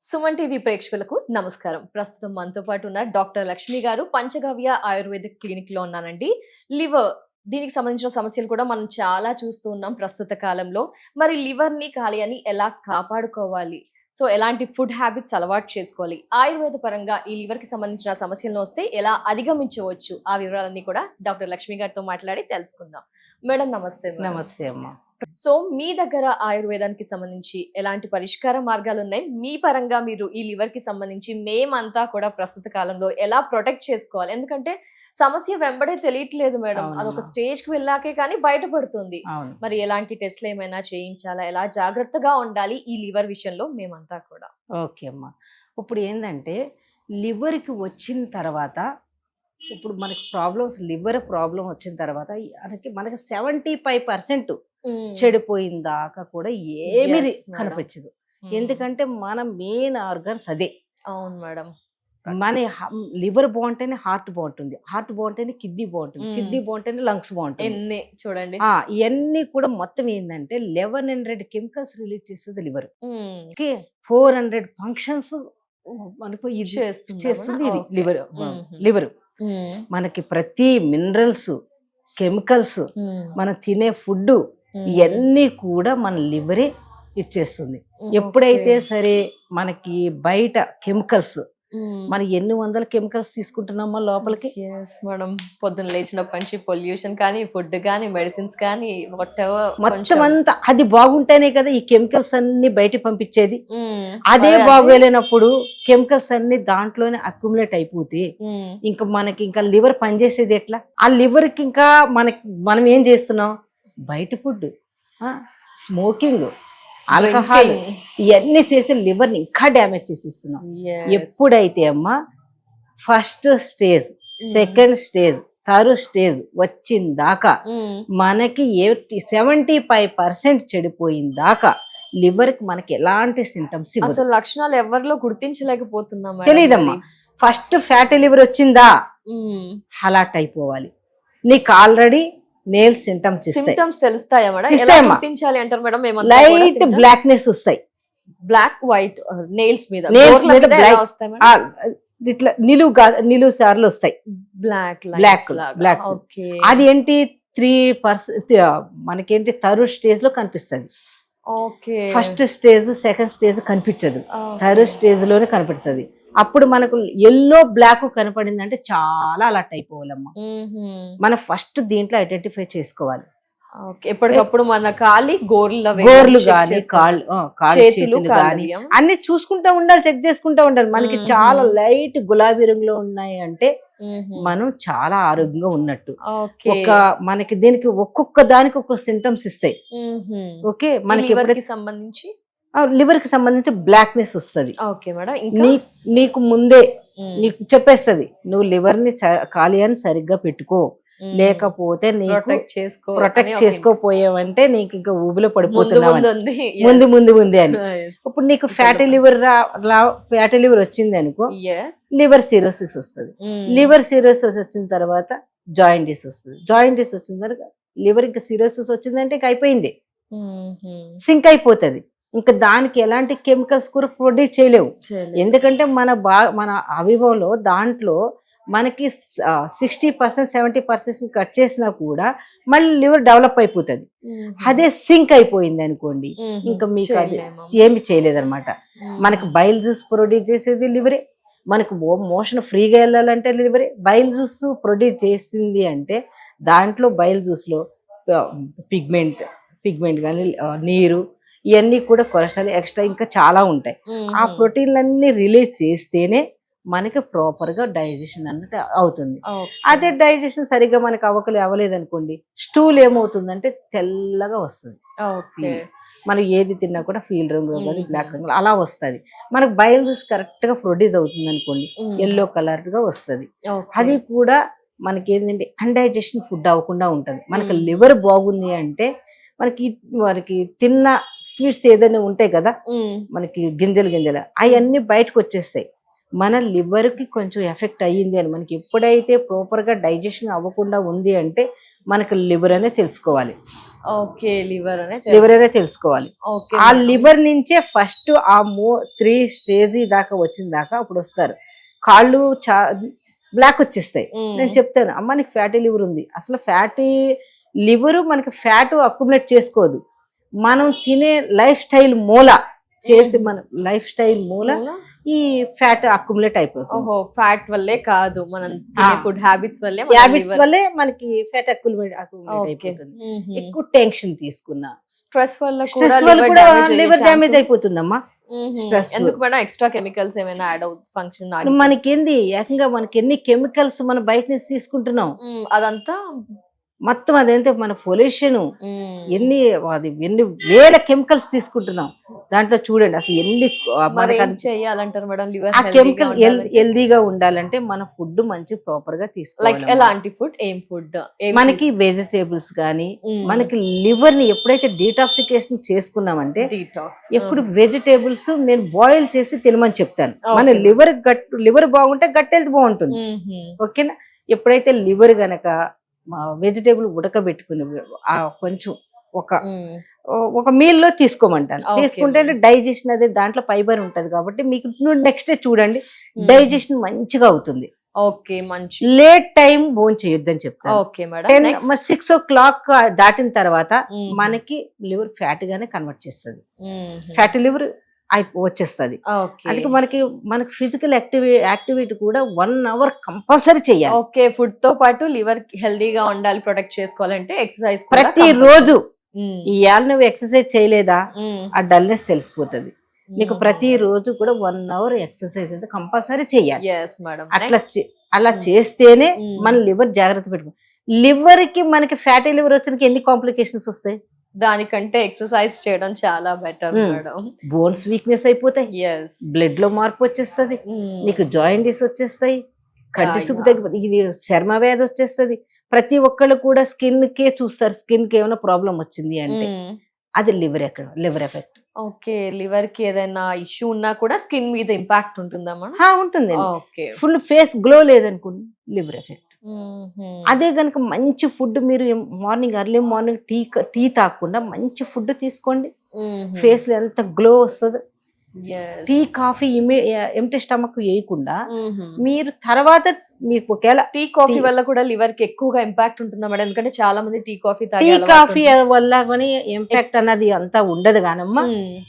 Suman TV ప్రేక్షకులకు నమస్కారం. ప్రస్తుతం మనతో పాటు ఉన్న డాక్టర్ లక్ష్మి గారు పంచగవ్య ఆయుర్వేదిక్ క్లినిక్ లో ఉన్నానండి. లివర్ దీనికి సంబంధించిన సమస్యలు కూడా మనం చాలా చూస్తూ ఉన్నాం ప్రస్తుత కాలంలో. మరి లివర్ ని కాలేయాన్ని ఎలా కాపాడుకోవాలి, సో ఎలాంటి ఫుడ్ హ్యాబిట్స్ అలవాటు చేసుకోవాలి, ఆయుర్వేద పరంగా ఈ లివర్ కి సంబంధించిన సమస్యలను వస్తే ఎలా అధిగమించవచ్చు, ఆ వివరాలన్నీ కూడా డాక్టర్ లక్ష్మి గారితో మాట్లాడి తెలుసుకుందాం. మేడం నమస్తే. నమస్తే అమ్మా. సో మీ దగ్గర ఆయుర్వేదానికి సంబంధించి ఎలాంటి పరిష్కార మార్గాలు ఉన్నాయి? మీ పరంగా మీరు ఈ లివర్ కి సంబంధించి మేమంతా కూడా ప్రస్తుత కాలంలో ఎలా ప్రొటెక్ట్ చేసుకోవాలి? ఎందుకంటే సమస్య వెంబడే తెలియట్లేదు మేడం, అదొక స్టేజ్ కి వెళ్ళాకే కానీ బయటపడుతుంది. మరి ఎలాంటి టెస్ట్లు ఏమైనా చేయించాలా, ఎలా జాగ్రత్తగా ఉండాలి ఈ లివర్ విషయంలో మేమంతా కూడా? ఓకే అమ్మా. ఇప్పుడు ఏంటంటే లివర్కి వచ్చిన తర్వాత, ఇప్పుడు మనకి లివర్ ప్రాబ్లం వచ్చిన తర్వాత మనకి 75% చెడిపోయిన దాకా కూడా ఏమి కనిపించదు. ఎందుకంటే మన మెయిన్ ఆర్గన్స్ అదే. అవును మేడం. మన లివర్ బాగుంటేనే హార్ట్ బాగుంటుంది, హార్ట్ బాగుంటేనే కిడ్నీ బాగుంటుంది, కిడ్నీ బాగుంటేనే లంగ్స్ బాగుంటుంది. చూడండి ఇవన్నీ కూడా మొత్తం ఏంటంటే 1100 కెమికల్స్ రిలీజ్ చేస్తుంది లివర్. 400 ఫంక్షన్స్ మనకు చేస్తుంది ఇది లివర్. మనకి ప్రతి మినరల్స్, కెమికల్స్, మనం తినే ఫుడ్ ఇవన్నీ కూడా మన లివరే ఇచ్చేస్తుంది. ఎప్పుడైతే సరే మనకి బయట కెమికల్స్, మనం ఎన్ని వందల కెమికల్స్ తీసుకుంటున్నామో లోపలికి. మేడం పొద్దున్న లేచినప్పటి నుంచి పొల్యూషన్ కానీ, ఫుడ్ కానీ, మెడిసిన్స్ కానీ, మొత్తం అంతా అది బాగుంటేనే కదా ఈ కెమికల్స్ అన్ని బయట పంపించేది. అదే బాగోలేనప్పుడు కెమికల్స్ అన్ని దాంట్లోనే అక్యుములేట్ అయిపోతే ఇంకా మనకి ఇంకా లివర్ పనిచేసేది ఎట్లా? ఆ లివర్ కి ఇంకా మనం ఏం చేస్తున్నాం? బయట ఫుడ్, స్మోకింగ్, ఆల్కహాల్ ఇవన్నీ చేసి లివర్ ని ఇంకా డ్యామేజ్ చేసిస్తున్నాం. ఎప్పుడైతే అమ్మా first stage, second stage, third stage వచ్చిన దాకా మనకి 75% చెడిపోయిన దాకా లివర్ కి మనకి ఎలాంటి సింటమ్స్, అసలు లక్షణాలు ఎవరిలో గుర్తించలేకపోతున్నాం. తెలియదమ్మా. ఫస్ట్ ఫ్యాటీ లివర్ వచ్చిందా అలర్ట్ అయిపోవాలి. నీకు ఆల్రెడీ నేల్ సింటమ్స్ తెలుస్తాయా మేడం? గుర్తించాలి అంటారు మేడం? లైట్ బ్లాక్నెస్ వస్తాయి, బ్లాక్ వైట్ నెయిల్స్ మీద ఇట్లా నిలువు సార్లు వస్తాయి, బ్లాక్. అది ఏంటి 3% మనకేంటి థర్డ్ స్టేజ్ లో కనిపిస్తుంది. ఫస్ట్ స్టేజ్, సెకండ్ స్టేజ్ కనిపించదు, థర్డ్ స్టేజ్ లోనే కనిపిస్తుంది. అప్పుడు మనకు ఎల్లో బ్లాక్ కనపడింది అంటే చాలా అలర్ట్ అయిపోవాలమ్మా. మనం ఫస్ట్ దీంట్లో ఐడెంటిఫై చేసుకోవాలి. ఎప్పటికప్పుడు మన గోర్లు కానీ, చేతులు కానీ అన్ని చూసుకుంటా ఉండాలి, చెక్ చేసుకుంటా ఉండాలి. మనకి చాలా లైట్ గులాబీ రంగులో ఉన్నాయి అంటే మనం చాలా ఆరోగ్యంగా ఉన్నట్టు. మనకి దీనికి ఒక్కొక్క దానికి ఒక్కొక్క సింటమ్స్ ఇస్తాయి. ఓకే, మనకి సంబంధించి లివర్ కి సంబంధించి బ్లాక్నెస్ వస్తుంది. నీకు ముందే నీకు చెప్పేస్తుంది, నువ్వు లివర్ ని కాలేయాన్ని సరిగ్గా పెట్టుకో, లేకపోతే ప్రొటెక్ట్ చేసుకోపోయావంటే నీకు ఇంకా ఊబిలో పడిపోతున్నావు ముందు అని. ఇప్పుడు నీకు ఫ్యాటీ లివర్ వచ్చింది అనుకో, లివర్ సిరోసిస్ వస్తుంది. లివర్ సిరోసిస్ వచ్చిన తర్వాత జాయింటిస్ వస్తుంది. జాయింటిస్ వచ్చిన తర్వాత లివర్ ఇంకా సిరోసిస్ వచ్చిందంటే ఇంకా అయిపోయింది, సింక్ అయిపోతుంది. ఇంకా దానికి ఎలాంటి కెమికల్స్ కూడా ప్రొడ్యూస్ చేయలేవు. ఎందుకంటే మన అవయవంలో దాంట్లో మనకి 60%, 70% కట్ చేసినా కూడా మళ్ళీ లివర్ డెవలప్ అయిపోతుంది. అదే సింక్ అయిపోయింది అనుకోండి, ఇంకా మీకు అది ఏమి చేయలేదన్నమాట. మనకు బైల్ జ్యూస్ ప్రొడ్యూస్ చేసేది లివరే. మనకు మోషన్ ఫ్రీగా వెళ్ళాలంటే లివరే. బైల్ జ్యూస్ ప్రొడ్యూస్ చేసింది అంటే దాంట్లో బైల్ జ్యూస్ లో పిగ్మెంట్ కానీ, నీరు, ఇవన్నీ కూడా కొలెస్ట్రాల్ ఎక్స్ట్రా ఇంకా చాలా ఉంటాయి. ఆ ప్రోటీన్లన్నీ రిలీజ్ చేస్తేనే మనకి ప్రాపర్ గా డైజెషన్ అన్నట్టు అవుతుంది. అదే డైజెషన్ సరిగ్గా మనకి అవ్వలేదు అనుకోండి, స్టూల్ ఏమవుతుందంటే తెల్లగా వస్తుంది. మనం ఏది తిన్నా కూడా ఫీల్ రంగులో కానీ, బ్లాక్ రంగులో అలా వస్తుంది. మనకు బైల్ జ్యూస్ కరెక్ట్ గా ప్రొడ్యూస్ అవుతుంది అనుకోండి, ఎల్లో కలర్ గా వస్తుంది. అది కూడా మనకి ఏంటంటే అన్డైజెషన్ ఫుడ్ అవ్వకుండా ఉంటుంది. మనకి లివర్ బాగుంది అంటే మనకి తిన్న స్వీట్స్ ఏదైనా ఉంటాయి కదా, మనకి గింజలు అవన్నీ బయటకు వచ్చేస్తాయి. మన లివర్ కి కొంచెం ఎఫెక్ట్ అయ్యింది అని, మనకి ఎప్పుడైతే ప్రాపర్ గా డైజెషన్ అవ్వకుండా ఉంది అంటే మనకు లివర్ అనే తెలుసుకోవాలి. ఓకే, లివర్ అనే తెలుసుకోవాలి. ఆ లివర్ నుంచే ఫస్ట్ ఆ 3 స్టేజ్ దాకా వచ్చిన దాకా అప్పుడు వస్తారు. కాళ్ళు బ్లాక్ వచ్చేస్తాయి. నేను చెప్తాను, అమ్మ నీకు ఫ్యాటీ లివర్ ఉంది. అసలు ఫ్యాటీ లివర్ మనకి ఫ్యాట్ అక్యుములేట్ చేసుకోదు, మనం తినే లైఫ్ స్టైల్ మూల చేసి, మన లైఫ్ స్టైల్ మూల ఈ ఫ్యాట్ అక్యుములేట్ అయిపోతుంది. ఫ్యాట్ వల్లే కాదు, మనం ఫుడ్ హ్యాబిట్స్ వల్లే మనకి ఫ్యాట్ అక్యుములేట్ అయిపోతుంది. ఎక్కువ టెన్షన్ తీసుకున్నా, స్ట్రెస్ వల్ల కూడా లివర్ డ్యామేజ్ అయిపోతుందమ్మా. స్ట్రెస్ ఎందుకు మేడం, ఎక్స్ట్రా కెమికల్స్ ఏమైనా యాడ్ అవుతుంది ఫంక్షన్? మనకేంది ఏకంగా మనకి ఎన్ని కెమికల్స్ మనం బయట నుంచి తీసుకుంటున్నాం, అదంతా మొత్తం అదేంటే మన పొల్యూషన్ ఎన్ని వేల కెమికల్స్ తీసుకుంటున్నాం. దాంట్లో చూడండి అసలు ఎన్ని చేయాలంటారు మేడం. ఆ కెమికల్ హెల్దీగా ఉండాలంటే మన ఫుడ్ మంచి ప్రాపర్ గా తీసుకోవాలి. ఎలాంటి ఫుడ్? ఏం ఫుడ్? మనకి వెజిటేబుల్స్ గానీ, మనకి లివర్ ని ఎప్పుడైతే డీటాక్సికేషన్ చేసుకున్నామంటే, ఎప్పుడు వెజిటేబుల్స్ నేను బాయిల్ చేసి తినమని చెప్తాను. మన లివర్ బాగుంటే గట్ హెల్త్ బాగుంటుంది. ఓకేనా? ఎప్పుడైతే లివర్ గనక వెజిటేబుల్ ఉడకబెట్టుకుని కొంచెం ఒక మీల్ లో తీసుకోమంటాను. తీసుకుంటే డైజెషన్ అదే దాంట్లో ఫైబర్ ఉంటది కాబట్టి మీకు నెక్స్ట్ డే చూడండి డైజెషన్ మంచిగా అవుతుంది. ఓకే, మంచి. లేట్ టైం భోజనం చేయొద్దని చెప్తాను. 6 o'clock దాటిన తర్వాత మనకి లివర్ ఫ్యాట్ గానే కన్వర్ట్ చేస్తుంది. ఫ్యాటీ లివర్ వచ్చేస్తుంది. అందుకే మనకి ఫిజికల్ యాక్టివిటీ కూడా 1 hour కంపల్సరీ చేయాలి. ఓకే, ఫుడ్ తో పాటు లివర్ హెల్దీగా ఉండాలి, ప్రొటెక్ట్ చేసుకోవాలంటే ఎక్సర్సైజ్ ప్రతి రోజు. ఇవాళ నువ్వు ఎక్సర్సైజ్ చేయలేదా, ఆ డల్నెస్ తెలిసిపోతుంది నీకు. ప్రతి రోజు కూడా 1 hour ఎక్సర్సైజ్ అయితే కంపల్సరీ చేయాలి. అలా చేస్తేనే మన లివర్ జాగ్రత్త పెట్టుకో. లివర్ కి మనకి ఫ్యాటీ లివర్ వచ్చిన ఎన్ని కాంప్లికేషన్స్ వస్తాయి? దానికంటే ఎక్సర్సైజ్ చేయడం చాలా బెటర్ మేడం. బోన్స్ వీక్నెస్ అయిపోతాయి, బ్లడ్ లో మార్పు వచ్చేస్తుంది, నీకు జాయింటిస్ వచ్చేస్తాయి, కంటి చూపు తగ్గిపోతుంది, ఇది చర్మ వ్యాధి వచ్చేస్తుంది. ప్రతి ఒక్కళ్ళు కూడా స్కిన్ కే చూస్తారు, స్కిన్ కి ఏమైనా ప్రాబ్లం వచ్చింది అంటే అది లివర్ ఎఫెక్ట్. ఓకే, లివర్ కి ఏదైనా ఇష్యూ ఉన్నా కూడా స్కిన్ మీద ఇంపాక్ట్ ఉంటుందా? ఉంటుంది. ఫుల్ ఫేస్ గ్లో లేదనుకోండి, లివర్ ఎఫెక్ట్. అదే గనక మంచి ఫుడ్ మీరు ఎర్లీ మార్నింగ్ టీ తాగకుండా మంచి ఫుడ్ తీసుకోండి, ఫేస్ లో ఎంత గ్లో వస్తుంది. టీ కాఫీ ఎంటీ స్టమక్ వేయకుండా మీరు తర్వాత మీకు ఒకవేళ టీ కాఫీ వల్ల కూడా లివర్ కి ఎక్కువగా ఇంపాక్ట్ ఉంటుందా మేడం? ఎందుకంటే చాలా మంది టీ కాఫీ వల్ల కానీ ఇంపాక్ట్ అన్నది అంతా ఉండదు కానమ్మా.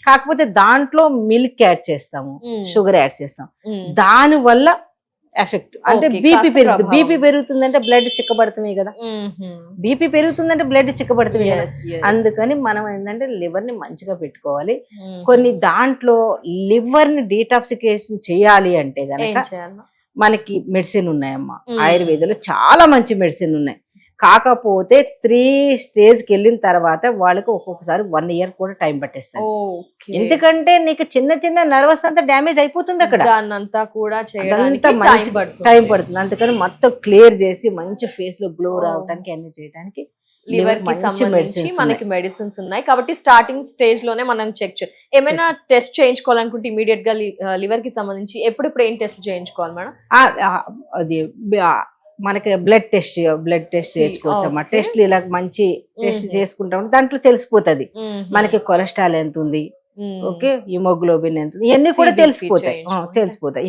కాకపోతే దాంట్లో మిల్క్ యాడ్ చేస్తాము, షుగర్ యాడ్ చేస్తాం, దాని వల్ల ఎఫెక్ట్ అంటే బీపీ పెరుగుతుందంటే బ్లడ్ చిక్కబడుతుంది కదా, బీపీ పెరుగుతుందంటే బ్లడ్ చిక్కబడుతుంది కదా. అందుకని మనం ఏంటంటే లివర్ ని మంచిగా పెట్టుకోవాలి. కొన్ని దాంట్లో లివర్ ని డీటాక్సికేషన్ చేయాలి అంటే గనక మనకి మెడిసిన్ ఉన్నాయమ్మా. ఆయుర్వేదంలో చాలా మంచి మెడిసిన్ ఉన్నాయి. కాకపోతే 3 స్టేజ్కి వెళ్ళిన తర్వాత వాళ్ళకి ఒక్కొక్కసారి 1 year కూడా టైం పట్టేస్తుంది. ఎందుకంటే నీకు చిన్న నర్వస్ అంతా డ్యామేజ్ అయిపోతుంది అక్కడ, టైం పడుతుంది. అందుకని మొత్తం క్లియర్ చేసి మంచి ఫేస్ లో గ్లో రావడానికి అన్ని చేయడానికి లివర్ కి సంబంధించి మనకి మెడిసిన్స్ ఉన్నాయి. కాబట్టి స్టార్టింగ్ స్టేజ్ లోనే మనం చెక్ ఏమైనా టెస్ట్ చేయించుకోవాలనుకుంటే ఇమీడియట్ గా లివర్ కి సంబంధించి ఎప్పుడెప్పుడు ఏం టెస్ట్ చేయించుకోవాలి మేడం? అది మనకి బ్లడ్ టెస్ట్ చేసుకోవచ్చమ్మా. టెస్ట్లు ఇలా మంచి టెస్ట్ చేసుకుంటాం, దాంట్లో తెలిసిపోతుంది మనకి కొలెస్ట్రాల్ ఎంత ఉంది, ఓకే, హిమోగ్లోబిన్ ఎంత ఉంది, ఇవన్నీ కూడా తెలిసిపోతాయి.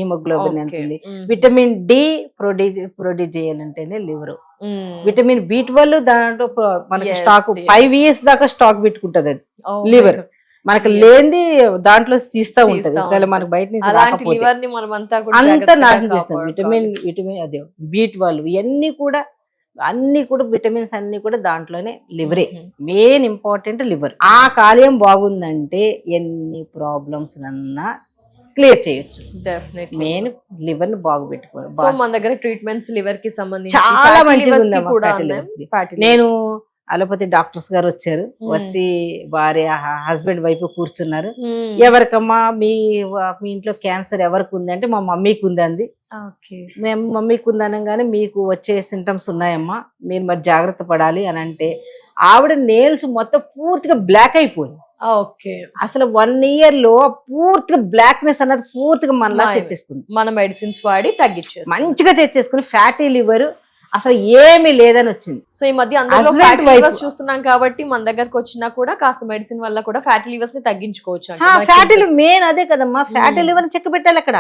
హిమోగ్లోబిన్ ఎంత ఉంది, విటమిన్ డి ప్రొడ్యూస్ చేయాలంటేనే లివర్, విటమిన్ B12 దాంట్లో మనకి స్టాక్ 5 years దాకా స్టాక్ పెట్టుకుంటది అది లివర్. మనకి లేనిది దాంట్లో తీస్తా ఉంటది, మనకి బయట నుంచి అంతా నాశనం చేస్తాం. విటమిన్ అదే B12 ఇవన్నీ కూడా విటమిన్స్ అన్ని కూడా దాంట్లోనే లివరే మెయిన్ ఇంపార్టెంట్. లివర్ ఆ కాలేయం బాగుందంటే ఎన్ని ప్రాబ్లమ్స్ అన్నా క్లియర్ చేయొచ్చు. మెయిన్ లివర్ ని బాగు పెట్టుకోవాలి. సో మన దగ్గర ట్రీట్మెంట్స్ లివర్ కి సంబంధించి చాలా మంచిగా ఉంది. నేను అలోపతి డాక్టర్స్ గారు వచ్చారు, వచ్చి భార్య హస్బెండ్ వైపు కూర్చున్నారు. ఎవరికమ్మా మీ ఇంట్లో క్యాన్సర్ ఎవరికి ఉంది అంటే మా మమ్మీకి ఉంది అంది. మేము మమ్మీకి ఉంది అనగానే మీకు వచ్చే సింటమ్స్ ఉన్నాయమ్మా, మీరు మరి జాగ్రత్త పడాలి అని అంటే ఆవిడ నేల్స్ మొత్తం పూర్తిగా బ్లాక్ అయిపోయింది. ఓకే. అసలు 1 year లో పూర్తిగా బ్లాక్నెస్ అన్నది పూర్తిగా మనలా తెచ్చేస్తుంది. మన మెడిసిన్స్ వాడి తగ్గించేసి మంచిగా తెచ్చేసుకుని ఫ్యాటీ లివర్ అసలు ఏమీ లేదని వచ్చింది. సో ఈ మధ్య అందరిలో ఫ్యాటీ లివర్స్ చూస్తున్నాం కాబట్టి మన దగ్గరకు వచ్చినా కూడా కాస్త మెడిసిన్ వల్ల కూడా ఫ్యాటీ లివర్స్ ని తగ్గించుకోవచ్చు. ఫ్యాటీ మెయిన్ అదే కదమ్మా, ఫ్యాటీ లివర్ ని చెక్ పెట్టాలి. అక్కడ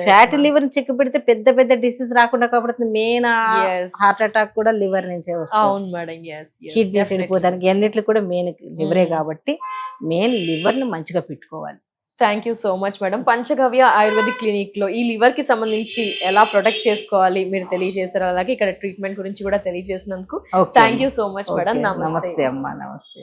ఫ్యాటీ లివర్ ని చెక్ పెడితే పెద్ద పెద్ద డిసీజ్ రాకుండా కాబట్టి మెయిన్ హార్ట్ అటాక్ కూడా లివర్ నుంచే వస్తుంది. అవును మేడం. కిడ్నీ చెడిపోతానికి అన్నిట్లు కూడా మెయిన్ లివరే కాబట్టి మెయిన్ లివర్ ని మంచిగా పెట్టుకోవాలి. Thank you so much madam. Panchagavya ayurvedic clinic లో ఈ లివర్ కి సంబంధించి ఎలా ప్రొటెక్ట్ చేసుకోవాలి మీరు తెలియజేశారు, అలాగే ఇక్కడ ట్రీట్మెంట్ గురించి కూడా తెలియజేసినందుకు thank you so much madam. నమస్తే అమ్మా. నమస్తే.